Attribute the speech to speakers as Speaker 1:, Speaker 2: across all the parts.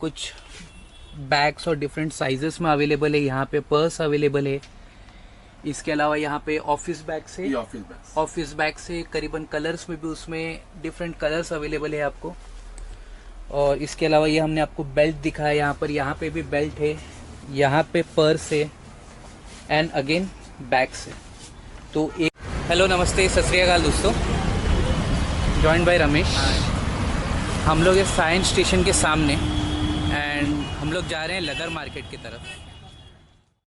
Speaker 1: कुछ बैग्स और different sizes में अवेलेबल है। यहाँ पे पर्स अवेलेबल है। इसके अलावा यहाँ पे ऑफिस बैग्स है। ऑफिस बैग से करीबन कलर्स में भी उसमें डिफरेंट कलर्स अवेलेबल है आपको। और इसके अलावा ये हमने आपको बेल्ट दिखाया यहाँ पे भी बेल्ट है, यहाँ पे पर्स है एंड अगेन बैग्स है। तो एक हेलो नमस्ते सत श्री अकाल दोस्तों, जॉइंड बाय रमेश। हम लोग ये साइंस स्टेशन के सामने एंड हम लोग जा रहे हैं लेदर मार्केट की तरफ।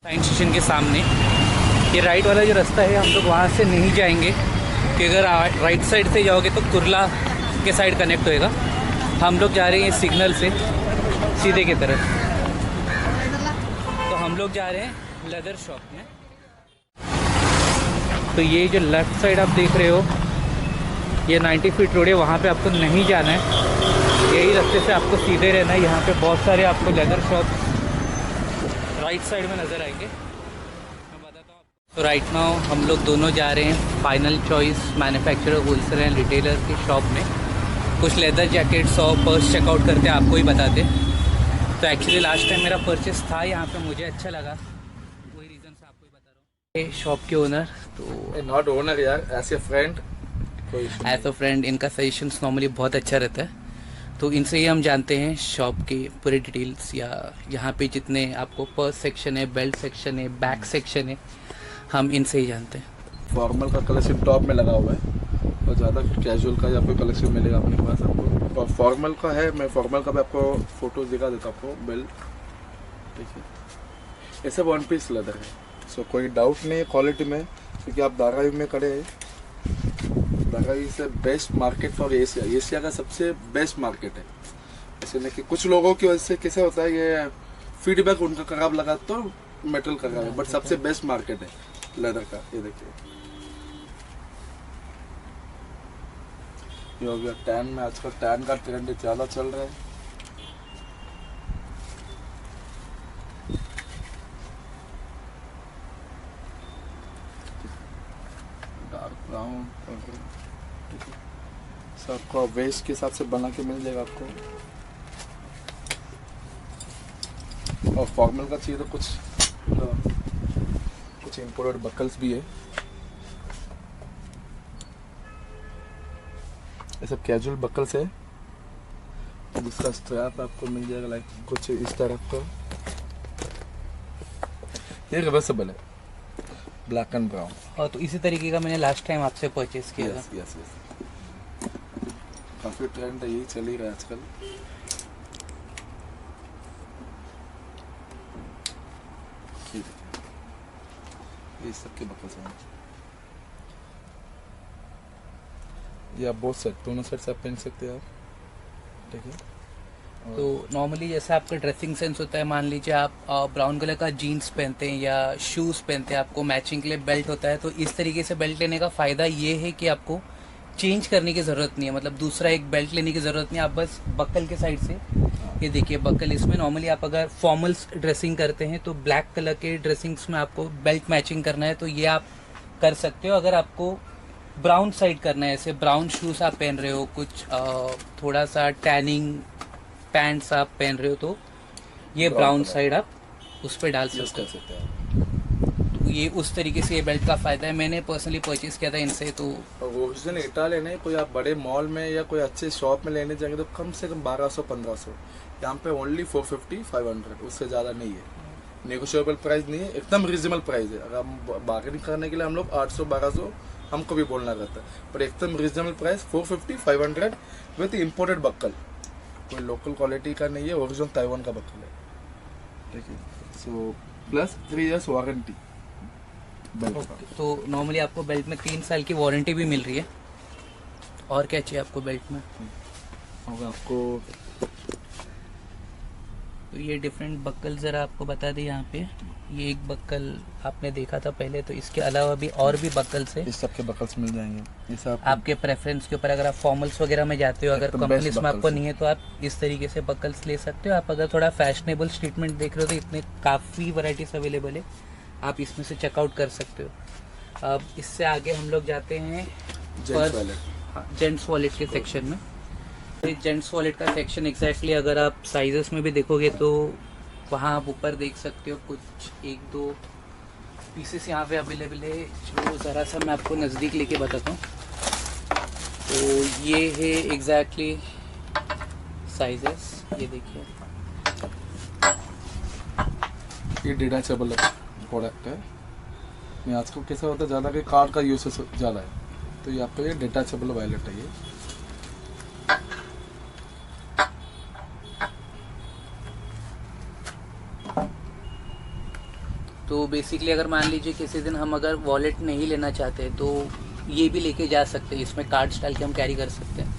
Speaker 1: साइंस स्टेशन के सामने ये राइट वाला जो रास्ता है, हम लोग वहाँ से नहीं जाएंगे कि अगर राइट साइड से जाओगे तो कुर्ला के साइड कनेक्ट होएगा। हम लोग जा रहे हैं सिग्नल से सीधे की तरफ। तो हम लोग जा रहे हैं लेदर शॉप में। तो ये जो लेफ़्ट साइड आप देख रहे हो, ये 90 फीट रोड है, वहाँ पे आपको नहीं जाना है। यही रास्ते से आपको सीधे रहना है। यहाँ पे बहुत सारे आपको लेदर शॉप राइट साइड में नज़र आएंगे। मैं बताता हूँ। तो राइट नाउ हम लोग दोनों जा रहे हैं final choice manufacturer wholesale and retailer की शॉप में। कुछ लेदर जैकेट्स और पर्स चेकआउट करते आपको ही बताते। तो एक्चुअली लास्ट टाइम मेरा परचेस था यहाँ पे, मुझे अच्छा लगा, वही रीज़न से आपको ही बता रहा हूँ। शॉप के ओनर तो
Speaker 2: नॉट ओनर यार, as a friend,
Speaker 1: as a friend इनका सजेशंस नॉर्मली बहुत अच्छा रहता है। तो इनसे ही हम जानते हैं शॉप की पूरी डिटेल्स, या यहाँ पे जितने आपको पर्स सेक्शन है, बेल्ट सेक्शन है, बैग सेक्शन है, हम इनसे ही जानते हैं।
Speaker 2: फॉर्मल का कलेक्शन टॉप में लगा हुआ है और ज़्यादा कैजुअल का यहाँ पे कलेक्शन मिलेगा अपने पास आपको। और फॉर्मल का है, मैं फॉर्मल का भी आपको फोटोज दिखा देता हूँ आपको। बेल्ट देखिए, ये सब वन पीस लेदर है। सो कोई डाउट नहीं है क्वालिटी में, क्योंकि आप धारावी में खड़े हैं। धारावी से best market for Asia, Asia का सबसे बेस्ट मार्केट है। ऐसे नहीं कि कुछ लोगों की वजह से कैसे होता है, ये फीडबैक उनका खराब लगा तो मेटल का खराब है, बट सबसे बेस्ट मार्केट है लेदर का। ये देखिए, ये हो गया टैन में। आजकल टैन का ट्रेंड ज़्यादा चल रहा है। डार्क ब्राउन सबको वेस्ट के हिसाब से बना के मिल जाएगा आपको। और फॉर्मल का चाहिए तो कुछ इम्पोर्टेड बकल्स भी है। ये सब कैजुअल बकल्स है, जिसका स्ट्रैप आपको मिल जाएगा लाइक कुछ इस तरह का। ये रिवर्सेबल है, ब्लैक एंड ब्राउन।
Speaker 1: और तो इसी तरीके का मैंने लास्ट टाइम आपसे परचेस किया था।
Speaker 2: यस काफ़ी ट्रेंड है, यही चल ही रहा है आजकल। ये सबके बकल्स हैं। ये आप बहुत सेट, दोनों सेट से आप पहन सकते हैं आप। ठीक है।
Speaker 1: तो नॉर्मली जैसा आपका ड्रेसिंग सेंस होता है, मान लीजिए आप ब्राउन कलर का जीन्स पहनते हैं या शूज़ पहनते हैं, आपको मैचिंग के लिए बेल्ट होता है। तो इस तरीके से बेल्ट लेने का फ़ायदा ये है कि आपको चेंज करने की ज़रूरत नहीं है, मतलब दूसरा एक बेल्ट लेने की ज़रूरत नहीं है। आप बस बकल के साइड से, ये देखिए बकल, इसमें नॉर्मली आप अगर फॉर्मल्स ड्रेसिंग करते हैं तो ब्लैक कलर के ड्रेसिंग्स में आपको बेल्ट मैचिंग करना है तो ये आप कर सकते हो। अगर आपको ब्राउन साइड करना है, ऐसे ब्राउन शूज़ आप पहन रहे हो, कुछ थोड़ा सा टैनिंग पैंट्स आप पहन रहे हो, तो ये ब्राउन साइड आप उस पर डाल सकते हो। तो ये उस तरीके से ये बेल्ट का फ़ायदा है। मैंने पर्सनली परचेज़ किया था इनसे। तो
Speaker 2: ओरिजिनल इटा लेने कोई आप बड़े मॉल में या कोई अच्छे शॉप में लेने जाएंगे तो कम से कम 1200-1500। यहाँ पे ओनली 450-500, उससे ज़्यादा नहीं है। नेगोशिएबल प्राइस नहीं है, एकदम रीजनेबल प्राइस है। अगर हम बार्गेनिंग करने के लिए हम लोग 800-1200 हमको भी बोलना रहता है, पर एकदम reasonable price 450-500 with imported buckle. कोई लोकल क्वालिटी का नहीं है, ओरिजिनल ताइवान का बक्कल है। ठीक है। So plus 3 years warranty belt का।
Speaker 1: तो नॉर्मली आपको बेल्ट में 3 साल की वारंटी भी मिल रही है। और क्या चाहिए आपको बेल्ट में?
Speaker 2: होगा आपको
Speaker 1: तो ये डिफरेंट बक्कल ज़रा आपको बता दें। यहाँ पे ये एक बक्कल आपने देखा था पहले, तो इसके अलावा भी और भी बक्कल्स है।
Speaker 2: इस सब के बकल्स मिल जाएंगे। ये सब
Speaker 1: आपके प्रेफरेंस के ऊपर, अगर आप फॉर्मल्स वगैरह में जाते हो, अगर कंपनीज में आपको नहीं है तो आप इस तरीके से बकल्स ले सकते हो। आप अगर थोड़ा फैशनेबल स्टेटमेंट देख रहे हो तो इतने काफ़ी वैरायटीज़ अवेलेबल है, आप इसमें से चेकआउट कर सकते हो। अब इससे आगे हम लोग जाते हैं
Speaker 2: जेंट्स वॉलेट
Speaker 1: जेंट्स वॉलेट के सेक्शन में। जेंट्स वॉलेट का सेक्शन एग्जैक्टली अगर आप साइजेस में भी देखोगे तो वहाँ आप ऊपर देख सकते हो कुछ एक दो पीसेस यहाँ पे अवेलेबल है, जो ज़रा सा मैं आपको नज़दीक लेके बताता हूँ। तो ये है एग्जैक्टली साइजेस, ये देखिए।
Speaker 2: ये डिटैचेबल प्रोडक्ट है। मैं आजकल कैसा होता है ज़्यादा कि कार्ड का यूसेस ज़्यादा है, तो ये आपका ये डिटैचेबल वॉलेट है ये।
Speaker 1: तो बेसिकली अगर मान लीजिए किसी दिन हम अगर वॉलेट नहीं लेना चाहते तो ये भी लेके जा सकते हैं, इसमें कार्ड्स डाल के हम कैरी कर सकते हैं।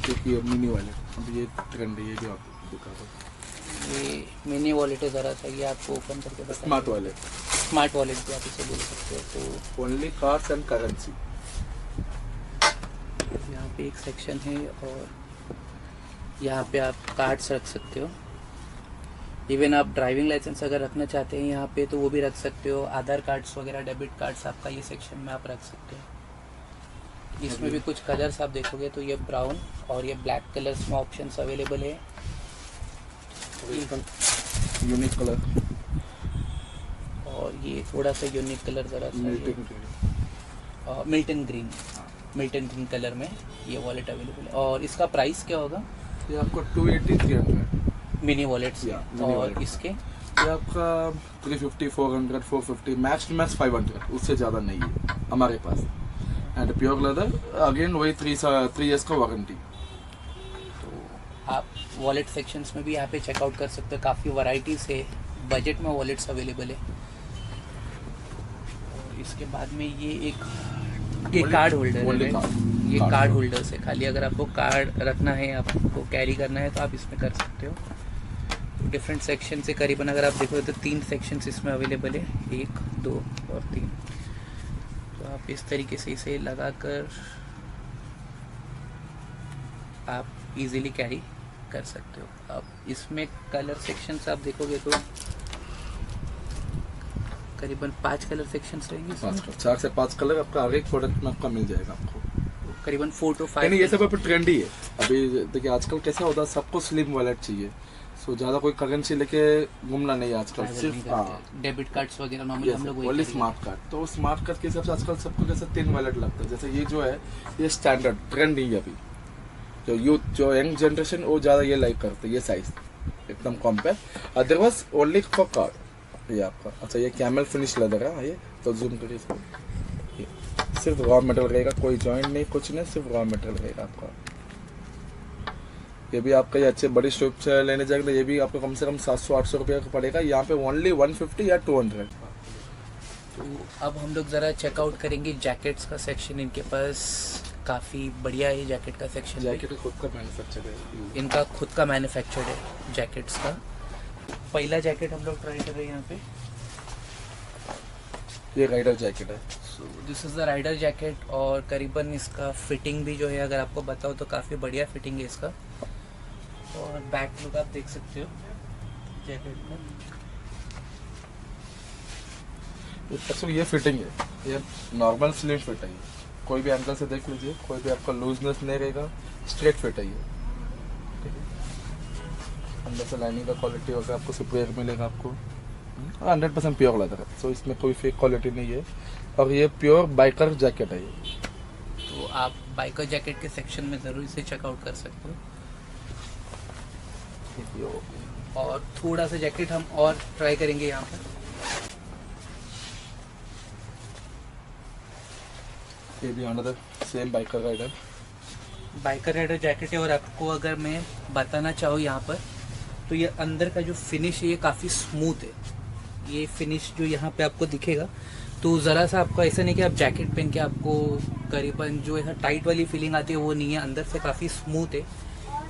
Speaker 2: क्योंकि ये मिनी वॉलेट अब ये ट्रेंड है, ये भी आपको दिखा दो।
Speaker 1: ये मिनी वॉलेट है, ज़रा सा ये आपको ओपन करके बता।
Speaker 2: स्मार्ट वॉलेट,
Speaker 1: स्मार्ट वॉलेट भी आप इसे बोल सकते हो। तो
Speaker 2: ओनली कार्ड्स एंड करेंसी।
Speaker 1: यहाँ पे एक सेक्शन है और यहाँ पे आप कार्ड्स रख सकते हो। इवन आप ड्राइविंग लाइसेंस अगर रखना चाहते हैं यहाँ पे तो वो भी रख सकते हो। आधार कार्ड्स वगैरह, डेबिट कार्ड्स आपका ये सेक्शन में आप रख सकते हो। इसमें भी कुछ कलर्स आप देखोगे तो ये ब्राउन और ये ब्लैक कलर्स में ऑप्शंस अवेलेबल है।
Speaker 2: यूनिक कलर
Speaker 1: और ये थोड़ा सा यूनिक कलर ज़रा सा मिल्टन ग्रीन कलर में ये वॉलेट अवेलेबल है। और इसका प्राइस क्या होगा?
Speaker 2: ये आपको 280 300
Speaker 1: मिनी वॉलेट्स और इसके
Speaker 2: ये आपका 350 400 450 मैक्स टू मैक्स 500, उससे ज़्यादा नहीं है हमारे पास। एंड प्योर लेदर अगेन वही 3 इयर्स का वारंटी।
Speaker 1: तो आप वॉलेट सेक्शंस में भी यहाँ पे चेकआउट कर सकते हो, काफ़ी वैरायटीज़ है, बजट में वॉलेट्स अवेलेबल है। और इसके बाद में ये कार्ड होल्डर है। ये कार्ड होल्डर्स है, खाली अगर आपको कार्ड रखना है, आपको कैरी करना है तो आप इसमें कर सकते हो। डिफरेंट सेक्शन से करीबन अगर आप देखो तो 3 सेक्शंस इसमें अवेलेबल है, 1 2 और 3। तो आप इस तरीके से इसे लगाकर आप इजीली कैरी कर सकते हो। अब इसमें कलर सेक्शंस आप देखोगे तो करीबन 5 कलर सेक्शंस रहेंगे इसमें।
Speaker 2: 4 से 5 कलर आपका हर एक प्रोडक्ट में आपका मिल जाएगा आपको।
Speaker 1: करीबन 4 to 5।
Speaker 2: नहीं, ये सब अभी ट्रेंडी है। अभी देखिए आजकल कैसा होता है, सबको स्लिम वॉलेट चाहिए, सो ज़्यादा कोई करेंसी लेके घूमना नहीं है आजकल। सिर्फ
Speaker 1: डेबिट कार्ड्स वगैरह नॉर्मली हम लोग
Speaker 2: वही स्मार्ट कार्ड। तो स्मार्ट कार्ड के हिसाब से आजकल सबको जैसे 3 वॉलेट लगता है। जैसे ये जो है ये स्टैंडर्ड ट्रेंड नहीं है अभी। जो यूथ, जो यंग जनरेशन, वो ज़्यादा ये लाइक करते हैं, ये साइज एकदम कम पे। अदरवाइज ओनली फॉर कार्ड ये आपका। अच्छा, ये कैमल फिनिश लेदर है ये, तो जूम करिए इसको। सिर्फ रॉ मेटेरियल रहेगा, कोई जॉइंट नहीं, कुछ नहीं, सिर्फ रॉ मेटेरियल रहेगा आपका। ये भी आपका ये अच्छे बड़ी शॉप से लेने जाएगा तो ये भी आपको कम से कम 700-800 रुपये का पड़ेगा। यहाँ पे ओनली 150 या 200।
Speaker 1: तो अब हम लोग ज़रा चेकआउट करेंगे जैकेट्स का सेक्शन। इनके पास काफ़ी बढ़िया है जैकेट का सेक्शन।
Speaker 2: जैकेट खुद का मैन्युफैक्चर है,
Speaker 1: इनका खुद का मैन्युफैक्चर्ड है जैकेट्स का। पहला जैकेट हम लोग ट्राई कर रहे हैं यहाँ पे।
Speaker 2: ये राइडर जैकेट है।
Speaker 1: So this is the rider jacket. और करीबन इसका फिटिंग भी जो है अगर आपको बताओ तो काफ़ी बढ़िया फिटिंग है इसका। और बैक लुक आप देख सकते हो जैकेट में।
Speaker 2: एक्चुअली ये फिटिंग है, ये नॉर्मल स्लिम फिट है। कोई भी एंगल से देख लीजिए, कोई भी आपका लूजनेस नहीं रहेगा, स्ट्रेट फिट है ये। अंदर से लाइनिंग का क्वालिटी वगैरह आपको सुपीरियर मिलेगा आपको। 100% प्योर लेदर है, सो इसमें कोई फेक क्वालिटी नहीं है। और ये प्योर बाइकर जैकेट है ये।
Speaker 1: तो आप बाइकर जैकेट के सेक्शन में ज़रूर इसे चेकआउट कर सकते हो। और थोड़ा सा जैकेट हम और ट्राई करेंगे यहाँ पर।
Speaker 2: ये भी another same biker rider
Speaker 1: jacket है। और आपको अगर मैं बताना चाहूँ यहाँ पर तो ये अंदर का जो फिनिश है ये काफ़ी स्मूथ है। ये फिनिश जो यहाँ पे आपको दिखेगा तो ज़रा सा आपको ऐसा नहीं कि आप जैकेट पहन के आपको करीबन जो ऐसा टाइट वाली फीलिंग आती है वो नहीं है। अंदर से काफ़ी स्मूथ है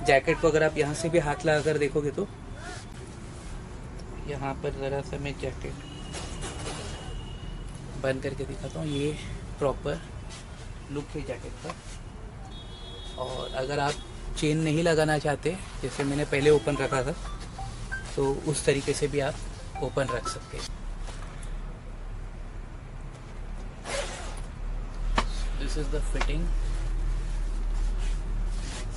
Speaker 1: जैकेट को। अगर आप यहाँ से भी हाथ लगा कर देखोगे तो यहाँ पर ज़रा सा मैं जैकेट बंद करके दिखाता हूँ। ये प्रॉपर लुक है जैकेट का। और अगर आप चेन नहीं लगाना चाहते, जैसे मैंने पहले ओपन रखा था, तो उस तरीके से भी आप ओपन रख सकते हैं। This is the fitting.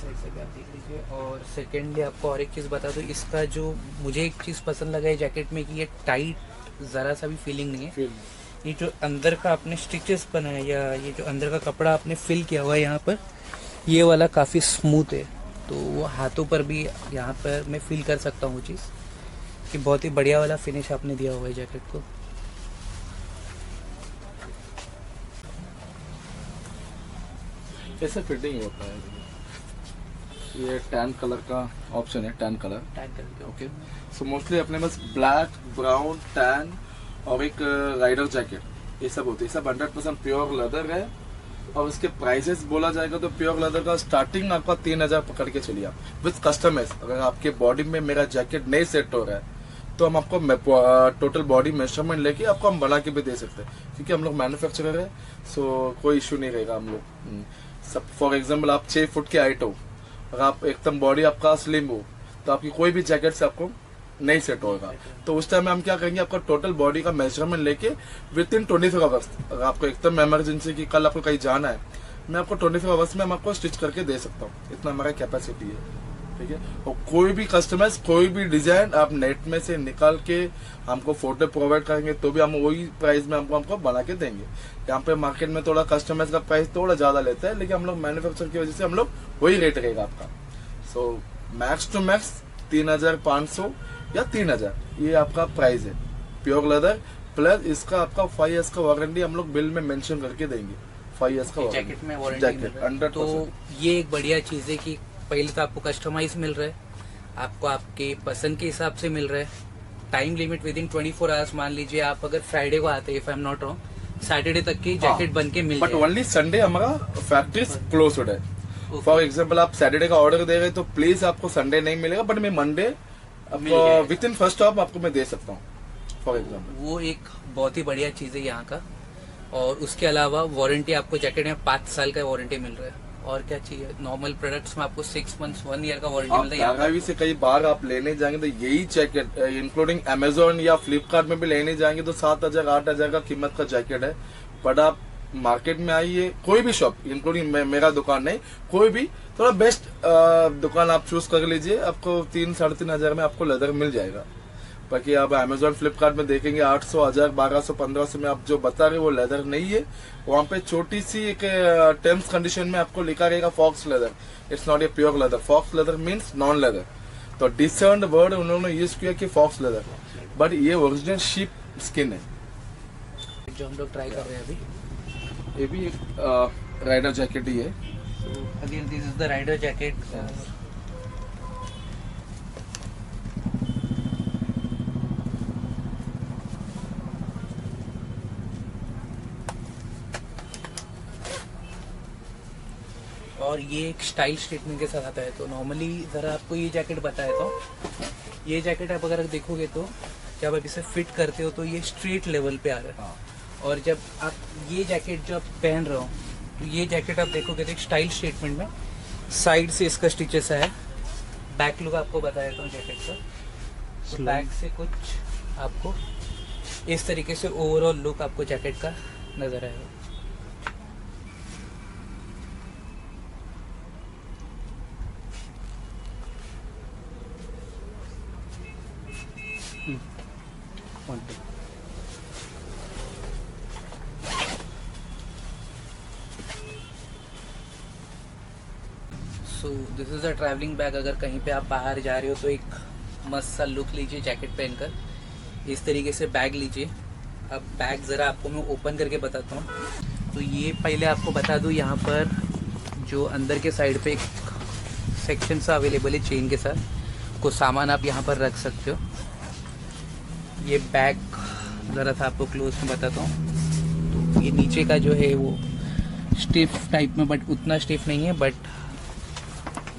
Speaker 1: Side से भी आप देख लीजिए। और सेकेंडली आपको और एक चीज़ बता दूँ, इसका जो मुझे एक चीज़ पसंद लगा है जैकेट में कि ये टाइट ज़रा सा भी फीलिंग नहीं है। ये जो अंदर का आपने स्टिचेस बनाया या ये जो अंदर का कपड़ा आपने फिल किया हुआ है यहाँ पर, ये वाला काफ़ी स्मूथ है, तो वो हाथों पर भी यहाँ पर मैं फील कर सकता हूँ वो चीज़ कि बहुत ही बढ़िया वाला फिनिश आपने दिया हुआ है जैकेट को।
Speaker 2: कैसे फिटिंग होता है? ये टैन कलर का ऑप्शन है, tan colour. Okay, so mostly अपने पास ब्लैक, ब्राउन, टैन और एक राइडर जैकेट, ये सब होते हैं। सब 100% प्योर लेदर है। और इसके प्राइसेस बोला जाएगा तो प्योर लेदर का स्टार्टिंग आपका 3000 पकड़ के चलिए आप, विद कस्टमाइज। अगर आपके बॉडी में मेरा जैकेट नहीं सेट हो रहा है तो हम आपको टोटल बॉडी मेजरमेंट लेके आपको हम बना के भी दे सकते हैं, क्योंकि हम लोग मैन्युफैक्चरर है, सो कोई इशू नहीं रहेगा हम लोग। सब फॉर एग्जाम्पल आप 6 फुट के हाइट हो, अगर आप एकदम बॉडी आपका स्लिम हो, तो आपकी कोई भी जैकेट से आपको नहीं सेट होगा। तो उस टाइम में हम क्या करेंगे, आपका टोटल बॉडी का मेजरमेंट लेके विद इन 24 आवर्स, अगर आपको एकदम इमरजेंसी की कल आपको कहीं जाना है, मैं आपको 24 आवर्स में हम आपको स्टिच करके दे सकता हूँ। इतना हमारा कैपेसिटी है, ठीक है। और कोई भी कस्टमाइज, कोई भी डिजाइन आप नेट में से निकाल के हमको फोटो प्रोवाइड करेंगे तो भी हम वही प्राइस में हमको बना के देंगे। यहाँ पे मार्केट में थोड़ा कस्टमाइज का प्राइस थोड़ा ज्यादा लेता है, लेकिन हम लोग मैन्युफैक्चर की वजह से हम लोग वही रेट रहेगा आपका। सो मैक्स टू मैक्स 3500 या 3000 ये आपका प्राइस है, प्योर लेदर। प्लस इसका आपका 5 years का वारंटी हम लोग बिल में मेंशन करके देंगे, 5 years का
Speaker 1: जैकेट में वारंटी
Speaker 2: 100%।
Speaker 1: तो ये एक बढ़िया चीज़ है कि पहले तो आपको कस्टमाइज मिल रहा है, आपको आपके पसंद के हिसाब से मिल रहा है। Time limit with in 24 hours, मान लीजिए आप अगर फ्राइडे को आते हैं, if I am not wrong, Saturday तक की जैकेट बन के मिल
Speaker 2: बट ओनली संडे हमारा फैक्ट्री क्लोज्ड है। फॉर एग्जाम्पल आप सैटरडे का ऑर्डर दे रहे तो प्लीज आपको संडे नहीं मिलेगा, बट मैं मंडे आपको विद इन फर्स्ट ऑफ आपको मैं दे सकता हूँ, फॉर एग्जाम्पल।
Speaker 1: वो एक बहुत ही बढ़िया चीज़ है यहाँ का। और उसके अलावा वारंटी आपको जैकेट में 5 साल का वारंटी मिल रहा है। और क्या चाहिए, नॉर्मल प्रोडक्ट्स में आपको 6 months 1 year का वारंटी मिलता है।
Speaker 2: धारावी से कई बार आप लेने जाएंगे तो यही जैकेट इंक्लूडिंग अमेजोन या फ्लिपकार्ट में भी लेने जाएंगे तो 7000 8000 का कीमत का जैकेट है। बट आप मार्केट में आइए, कोई भी शॉप इंक्लूडिंग मेरा दुकान नहीं, कोई भी थोड़ा बेस्ट दुकान आप चूज कर लीजिए, आपको 3 साढ़े 3 हजार में आपको लेदर मिल जाएगा। बाकी आप अमेजोन फ्लिपकार्ट में देखेंगे 800 1000 1200 1500 में आप जो बता रहे वो लेदर नहीं है। वहाँ पे छोटी सी एक टर्म्स कंडीशन में आपको लिखा रहेगा fox leather, it's not a pure leather. Fox leather means non leather, तो डिसर्न्ड वर्ड उन्होंने यूज किया कि फॉक्स लेदर, बट ये ओरिजिनल शीप स्किन है
Speaker 1: जो हम लोग ट्राई कर रहे हैं अभी।
Speaker 2: ये भी एक राइडर जैकेट ही है।
Speaker 1: Again this is the rider jacket. और ये एक स्टाइल स्टेटमेंट के साथ आता है। तो नॉर्मली ज़रा आपको ये जैकेट बताया तो ये जैकेट आप अगर देखोगे तो जब आप इसे फिट करते हो तो ये स्ट्रेट लेवल पे आ रहा है। और जब आप ये जैकेट जब पहन रहे हो तो ये जैकेट आप देखोगे तो एक स्टाइल स्टेटमेंट में साइड से इसका स्टिचेस है। बैक लुक आपको बता देता हूँ जैकेट का। तो बैक से कुछ आपको इस तरीके से ओवरऑल लुक आपको जैकेट का नजर आएगा। सो this is a travelling bag. अगर कहीं पे आप बाहर जा रहे हो तो एक मस्त सा लुक लीजिए जैकेट पहनकर। इस तरीके से बैग लीजिए। अब बैग ज़रा आपको मैं ओपन करके बताता हूँ। तो ये पहले आपको बता दूँ, यहाँ पर जो अंदर के साइड पे एक सेक्शन सा अवेलेबल है चेन के साथ, कुछ सामान आप यहाँ पर रख सकते हो। ये बैग ज़रा सा आपको क्लोज में बताता हूँ। तो ये नीचे का जो है वो स्टिफ टाइप में, बट उतना स्टिफ नहीं है, बट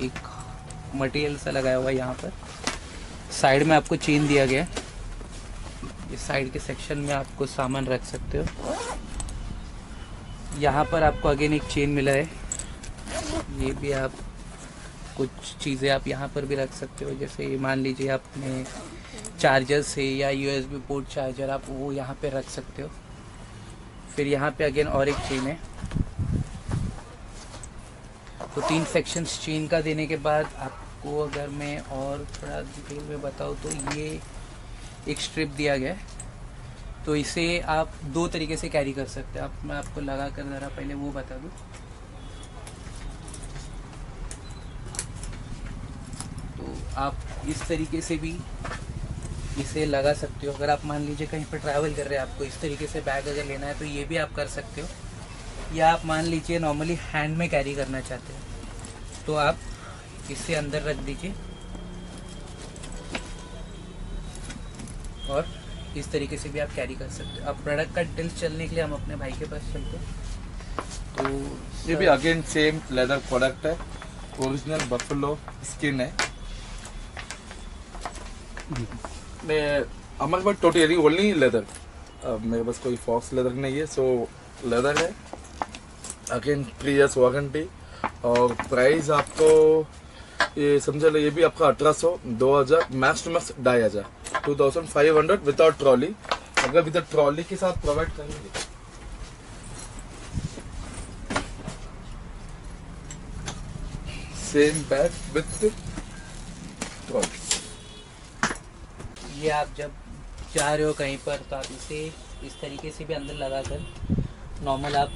Speaker 1: एक मटेरियल सा लगाया हुआ है यहाँ पर। साइड में आपको चेन दिया गया है। इस साइड के सेक्शन में आपको सामान रख सकते हो। यहाँ पर आपको अगेन एक चेन मिला है। ये भी आप कुछ चीज़ें आप यहाँ पर भी रख सकते हो। जैसे मान लीजिए आपने चार्जर से या USB पोर्ट चार्जर आप वो यहाँ पे रख सकते हो। फिर यहाँ पे अगेन और एक चेन है। तो 3 सेक्शंस चेन का देने के बाद आपको अगर मैं और थोड़ा डिटेल में बताऊँ तो ये एक स्ट्रिप दिया गया है, तो इसे आप 2 तरीके से कैरी कर सकते हैं। मैं आपको लगा कर ज़रा पहले वो बता दूँ। तो आप इस तरीके से भी इसे लगा सकते हो। अगर आप मान लीजिए कहीं पर ट्रैवल कर रहे हैं, आपको इस तरीके से बैग अगर लेना है तो ये भी आप कर सकते हो, या आप मान लीजिए नॉर्मली हैंड में कैरी करना चाहते हैं तो आप इसे अंदर रख दीजिए और इस तरीके से भी आप कैरी कर सकते हो। अब प्रोडक्ट का डिटेल्स चलने के लिए हम अपने भाई के पास चलते हैं। तो
Speaker 2: ये भी अगेन सेम लेदर प्रोडक्ट है, ओरिजिनल बफेलो स्किन है। मैं हमारे पास टोटली ओनली लेदर, मेरे पास कोई फॉक्स लेदर नहीं है, सो लेदर है। अगेन 3 years वारंटी और प्राइस आपको ये समझ लो, ये भी आपका 1800, 2000, max to max 2500, 2500 without trolley. अगर विदाउट ट्रॉली के साथ प्रोवाइड करेंगे। Same bag with trolley.
Speaker 1: ये आप जब जा रहे हो कहीं पर तो आप इसे इस तरीके से भी अंदर लगा कर नॉर्मल आप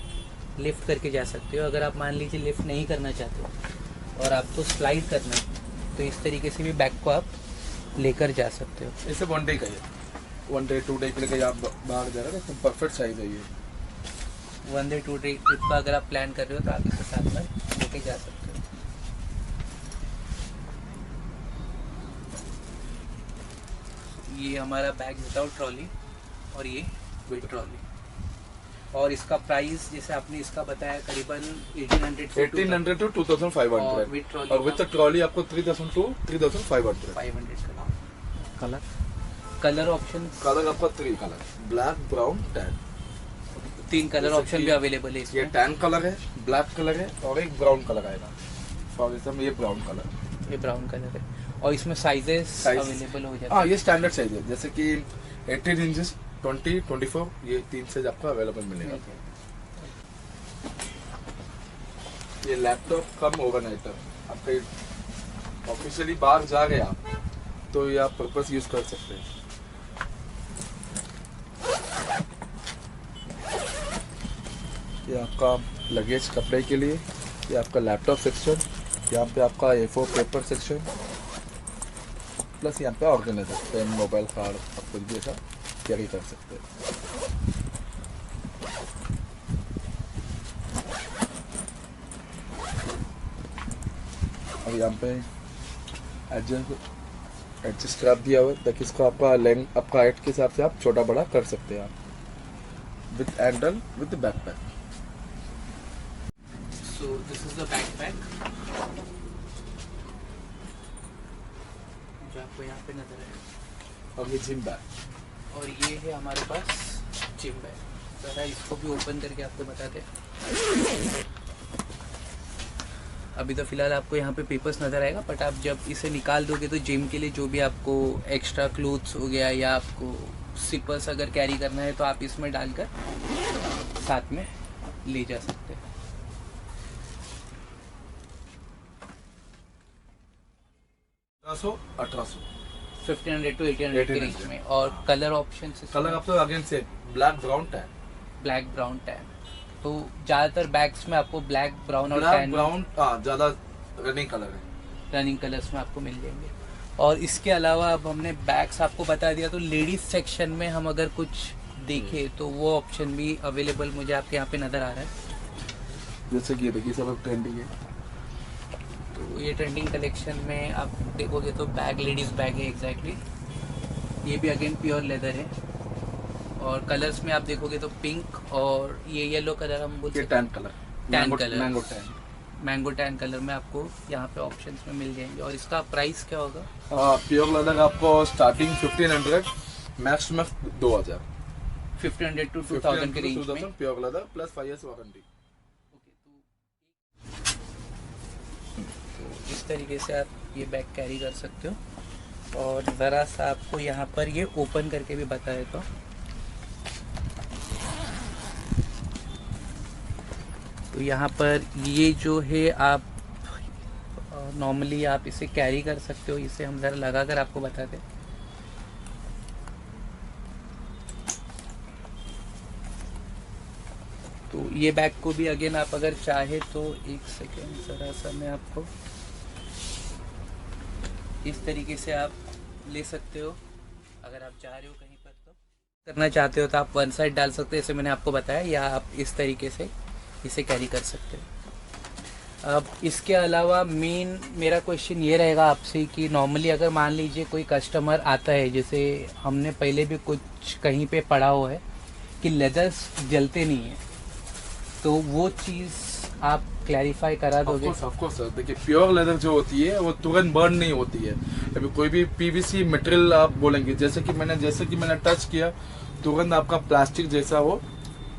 Speaker 1: लिफ्ट करके जा सकते हो। अगर आप मान लीजिए लिफ्ट नहीं करना चाहते हो और आपको स्लाइड करना है तो इस तरीके से भी बैग को आप लेकर जा सकते हो।
Speaker 2: इसे 1 डे का है, 1 डे 2 डे के लिए कहीं आप बाहर जा रहे हो तो परफेक्ट साइज है ये।
Speaker 1: 1 डे 2 डे ट्रिप का अगर आप प्लान कर रहे हो तो आप इसे साथ में लेके जा सकते हो। ये हमारा बैग विदाउट ट्रॉली और ये विद ट्रॉली, और इसका प्राइस जैसे आपने इसका बताया करीबन
Speaker 2: 1800 to 2500 और विद ट्रॉली आपको 3000 to 3500।
Speaker 1: 500 कलर ऑप्शन,
Speaker 2: कलर आपका 3 colour, black brown tan,
Speaker 1: 3 colour option भी अवेलेबल है
Speaker 2: ये
Speaker 1: इसमें।
Speaker 2: टैन कलर है, ब्लैक कलर है और एक ब्राउन कलर आएगा। फॉर एग्जाम्पल ये ब्राउन कलर,
Speaker 1: ये ब्राउन कलर है और इसमें साइजेस अवेलेबल हो जाते
Speaker 2: हाँ
Speaker 1: हैं।
Speaker 2: ये स्टैंडर्ड साइज है, जैसे कि 18 इंचेस, 20, 24, ये 3 साइज आपको अवेलेबल मिलेगा। ये लैपटॉप कम ओवरनाइटर, आप कहीं ऑफिशियली बाहर जा रहे आप तो ये आप पर्पस यूज कर सकते हैं। ये आपका लगेज कपड़े के लिए, ये आपका लैपटॉप सेक्शन, यहाँ पे आपका A4 पेपर सेक्शन, प्लस यहाँ पे ऑर्गेनाइजर, पेन, मोबाइल, कार्ड, आप कुछ भी ऐसा कैरी कर सकते हैं। अब यहाँ पे एडजस्ट स्ट्रैप दिया हुआ है ताकि इसको आपका लेंथ, आपका हाइट के हिसाब से आप छोटा बड़ा कर सकते हैं आप, with handle with backpack.
Speaker 1: So this is the backpack जो आपको यहाँ पे नजर आएगा,
Speaker 2: और ये जिम बैग,
Speaker 1: और ये है हमारे पास जिम बैग। जरा इसको भी ओपन करके आपको बताते हैं। अभी तो फिलहाल आपको यहाँ पे पेपर्स नज़र आएगा, बट आप जब इसे निकाल दोगे तो जिम के लिए जो भी आपको एक्स्ट्रा क्लोथ्स हो गया या आपको सिपर्स अगर कैरी करना है तो आप इसमें डालकर साथ में ले जा सकते हैं।
Speaker 2: 1800
Speaker 1: 1500 to 1800 के रेंज में। और कलर ऑप्शन
Speaker 2: कलर आपको अगेन से black brown tan,
Speaker 1: black brown tan. तो ज़्यादातर बैग्स में आपको ब्लैक ब्राउन और
Speaker 2: ब्लैक
Speaker 1: टैन
Speaker 2: ब्राउन ज़्यादा रनिंग कलर है,
Speaker 1: रनिंग कलर्स में आपको मिल जाएंगे। और इसके अलावा अब हमने बैग्स आपको बता दिया, तो लेडीज सेक्शन में हम अगर कुछ देखें तो वो ऑप्शन भी अवेलेबल मुझे आपके यहाँ पे नज़र आ रहा है।
Speaker 2: जैसे कि ये देखिए सब ट्रेंडिंग है।
Speaker 1: तो ये ट्रेंडिंग कलेक्शन में आप देखोगे तो बैग लेडीज बैग है एग्जैक्टली। ये भी अगेन प्योर लेदर है, और कलर्स में आप देखोगे तो पिंक और ये येलो कलर हम बोलते हैं
Speaker 2: tan colour,
Speaker 1: tan colour,
Speaker 2: mango tan,
Speaker 1: mango tan colour में आपको यहाँ पे ऑप्शंस में मिल जाएंगे। और इसका प्राइस क्या होगा?
Speaker 2: प्योर लेदर आपको स्टार्टिंग 1500, मैक्स 2000,
Speaker 1: 1500 to 2000 के रेंज में
Speaker 2: pure leather plus 5 years warranty.
Speaker 1: तो इस तरीके से आप ये बैग कैरी कर सकते हो। और ज़रा सा आपको यहाँ पर ये ओपन करके भी बता देता हूँ। तो यहाँ पर ये जो है आप नॉर्मली आप इसे कैरी कर सकते हो। इसे हम ज़रा लगा कर आपको बताते। तो ये बैग को भी अगेन आप अगर चाहे तो एक सेकेंड ज़रा सा मैं आपको इस तरीके से आप ले सकते हो। अगर आप जा रहे हो कहीं पर तो करना चाहते हो तो आप वन साइड डाल सकते हो, जैसे मैंने आपको बताया, या आप इस तरीके से इसे कैरी कर सकते हो। अब इसके अलावा मेन मेरा क्वेश्चन ये रहेगा आपसे कि नॉर्मली अगर मान लीजिए कोई कस्टमर आता है, जैसे हमने पहले भी कुछ कहीं पे पढ़ा हुआ है कि लेदर्स जलते नहीं है, तो वो चीज़ आप क्लैरिफाई करा दोगे?
Speaker 2: ऑफ कोर्स सर, देखिए प्योर लेदर जो होती है वो तुरंत बर्न नहीं होती है। अभी कोई भी पीवीसी मटेरियल आप बोलेंगे, जैसे कि मैंने टच किया तुरंत आपका प्लास्टिक जैसा वो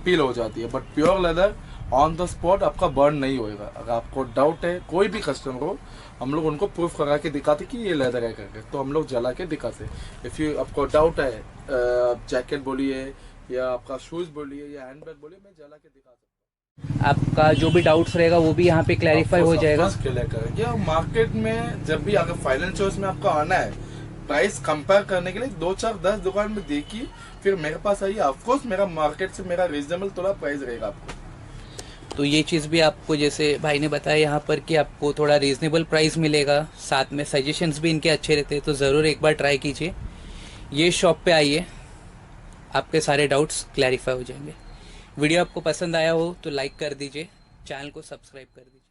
Speaker 2: पील हो जाती है, but pure leather on the spot आपका बर्न नहीं होएगा। अगर आपको डाउट है, कोई भी कस्टमर हो, हम लोग उनको प्रूफ करा के दिखाते कि ये लेदर है करके, तो हम लोग जला के दिखाते। इफ़ यू आपको डाउट है, जैकेट बोलिए या आपका शूज़ बोलिए या हैंडबैग बोलिए, मैं जला के दिखा सकता हूँ।
Speaker 1: आपका जो भी डाउट्स रहेगा वो भी यहाँ पे क्लैरिफाई हो जाएगा।
Speaker 2: क्लियर करेंगे। मार्केट में जब भी अगर फाइनल चॉइस में आपका आना है, प्राइस कंपेयर करने के लिए 2 4 10 दुकान में देखी, फिर मेरे पास आइए। ऑफकोर्स मेरा मार्केट से मेरा रीजनेबल थोड़ा प्राइस रहेगा आपको।
Speaker 1: तो ये चीज़ भी आपको, जैसे भाई ने बताया यहाँ पर, कि आपको थोड़ा रीज़नेबल प्राइस मिलेगा, साथ में सजेशंस भी इनके अच्छे रहते हैं। तो ज़रूर एक बार ट्राई कीजिए, ये शॉप पे आइए, आपके सारे डाउट्स क्लैरिफाई हो जाएंगे। वीडियो आपको पसंद आया हो तो लाइक कर दीजिए, चैनल को सब्सक्राइब कर दीजिए।